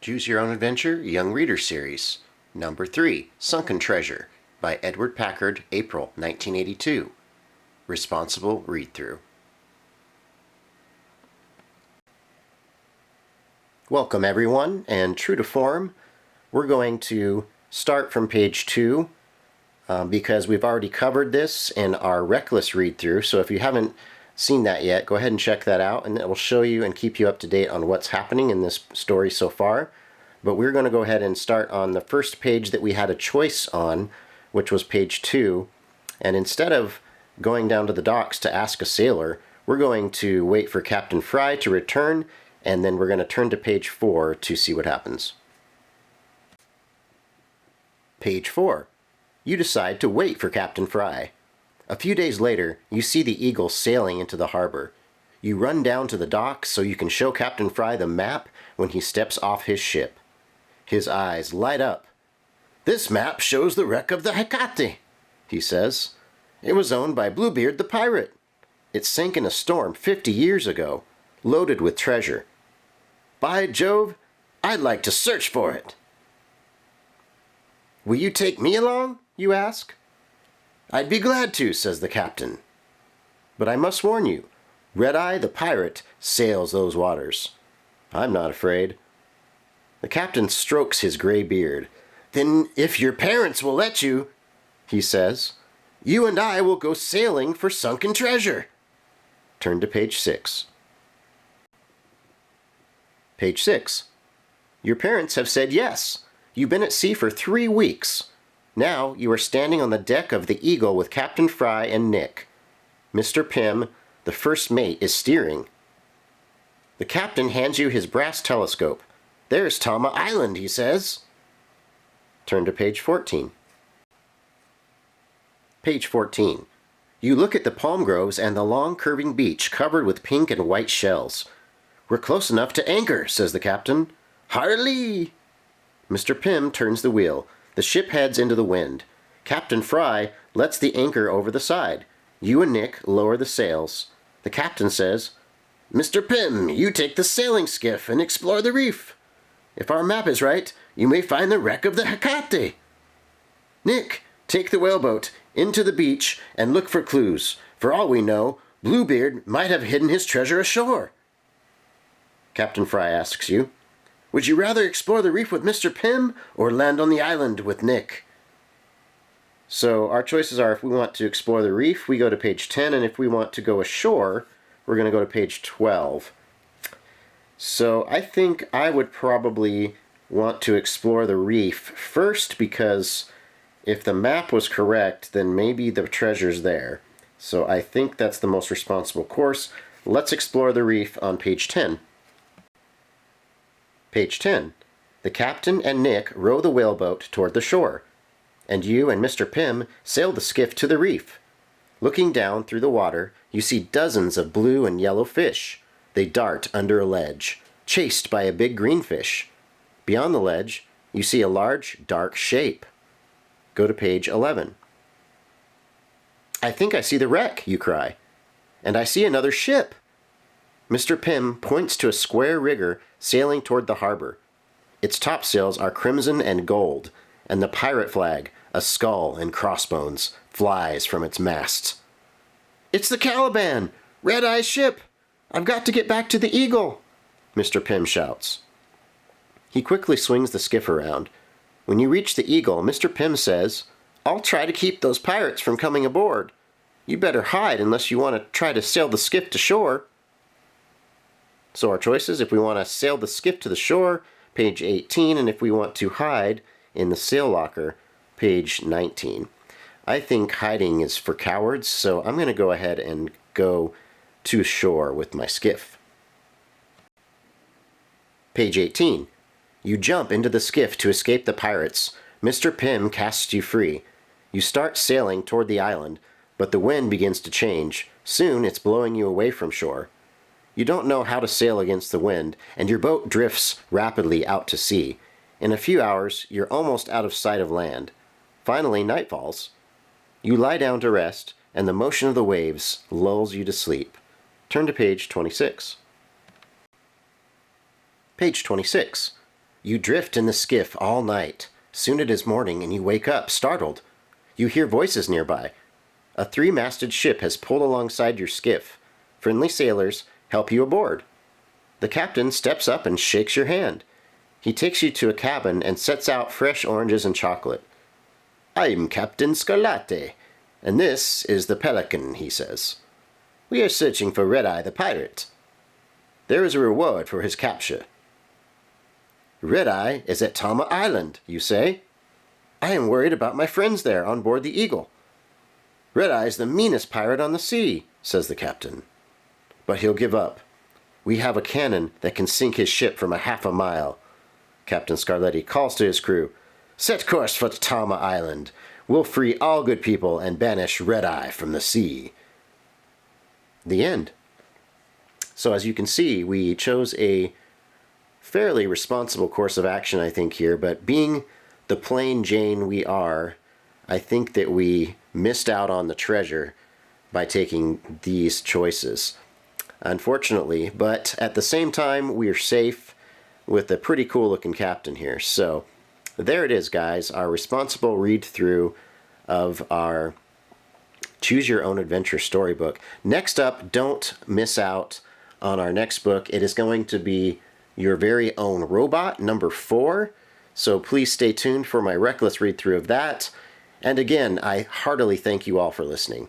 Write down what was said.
Choose Your Own Adventure Young Reader Series, Number 3, Sunken Treasure, by Edward Packard, April 1982. Responsible read-through. Welcome everyone, and true to form, we're going to start from page 2 because we've already covered this in our Reckless read-through, so if you haven't seen that yet, go ahead and check that out, and it will show you and keep you up to date on what's happening in this story so far. But we're going to go ahead and start on the first page that we had a choice on, which was page 2, and instead of going down to the docks to ask a sailor, we're going to wait for Captain Fry to return, and then we're going to turn to page 4 to see what happens. Page 4. You decide to wait for Captain Fry. A few days later, you see the Eagle sailing into the harbor. You run down to the dock so you can show Captain Fry the map when he steps off his ship. His eyes light up. "This map shows the wreck of the Hecate," he says. "It was owned by Bluebeard the pirate. It sank in a storm 50 years ago, loaded with treasure. By Jove, I'd like to search for it." "Will you take me along?" you ask. "I'd be glad to," says the captain. "But I must warn you, Red-Eye the pirate sails those waters. I'm not afraid." The captain strokes his gray beard. "Then if your parents will let you," he says, "you and I will go sailing for sunken treasure." Turn to page 6. Page 6. Your parents have said yes. You've been at sea for 3 weeks. Now you are standing on the deck of the Eagle with Captain Fry and Nick. Mr. Pym, the first mate, is steering. The captain hands you his brass telescope. "There's Tama Island," he says. Turn to page 14. Page 14. You look at the palm groves and the long curving beach covered with pink and white shells. "We're close enough to anchor," says the captain. "Hardly!" Mr. Pym turns the wheel. The ship heads into the wind. Captain Fry lets the anchor over the side. You and Nick lower the sails. The captain says, "Mr. Pym, you take the sailing skiff and explore the reef. If our map is right, you may find the wreck of the Hecate. Nick, take the whaleboat into the beach and look for clues. For all we know, Bluebeard might have hidden his treasure ashore." Captain Fry asks you, "Would you rather explore the reef with Mr. Pym or land on the island with Nick?" So our choices are, if we want to explore the reef, we go to page 10, and if we want to go ashore, we're going to go to page 12. So I think I would probably want to explore the reef first, because if the map was correct, then maybe the treasure's there. So I think that's the most responsible course. Let's explore the reef on page 10. Page 10. The captain and Nick row the whaleboat toward the shore, and you and Mr. Pym sail the skiff to the reef. Looking down through the water, you see dozens of blue and yellow fish. They dart under a ledge, chased by a big green fish. Beyond the ledge, you see a large, dark shape. Go to page 11. "I think I see the wreck," you cry. "And I see another ship." Mr. Pym points to a square rigger sailing toward the harbor. Its topsails are crimson and gold, and the pirate flag, a skull and crossbones, flies from its masts. "It's the Caliban! Red-Eye's ship! I've got to get back to the Eagle!" Mr. Pym shouts. He quickly swings the skiff around. When you reach the Eagle, Mr. Pym says, "I'll try to keep those pirates from coming aboard. You better hide unless you want to try to sail the skiff to shore." So our choices, if we want to sail the skiff to the shore, page 18, and if we want to hide in the sail locker, page 19. I think hiding is for cowards, so I'm going to go ahead and go to shore with my skiff. Page 18. You jump into the skiff to escape the pirates. Mr. Pym casts you free. You start sailing toward the island, but the wind begins to change. Soon it's blowing you away from shore. You don't know how to sail against the wind, and your boat drifts rapidly out to sea. In a few hours, you're almost out of sight of land. Finally, night falls. You lie down to rest, and the motion of the waves lulls you to sleep. Turn to page 26. Page 26. You drift in the skiff all night. Soon it is morning, and you wake up, startled. You hear voices nearby. A three-masted ship has pulled alongside your skiff. Friendly sailors help you aboard. The captain steps up and shakes your hand. He takes you to a cabin and sets out fresh oranges and chocolate. "I'm Captain Scarlatti, and this is the Pelican," he says. "We are searching for Red-Eye the pirate. There is a reward for his capture." "Red-Eye is at Tama Island," you say. "I am worried about my friends there on board the Eagle." "Red-Eye is the meanest pirate on the sea," says the captain. "But he'll give up. We have a cannon that can sink his ship from half a mile." Captain Scarlatti calls to his crew, "Set course for Tama Island. We'll free all good people and banish Red-Eye from the sea." The end. So as you can see, we chose a fairly responsible course of action, I think, here, but being the plain Jane we are, I think that we missed out on the treasure by taking these choices, unfortunately. But at the same time, we're safe with a pretty cool looking captain here. So there it is, guys, our responsible read through of our Choose Your Own Adventure storybook. Next up, don't miss out on our next book. It is going to be Your Very Own Robot, number 4. So please stay tuned for my reckless read through of that. And again, I heartily thank you all for listening.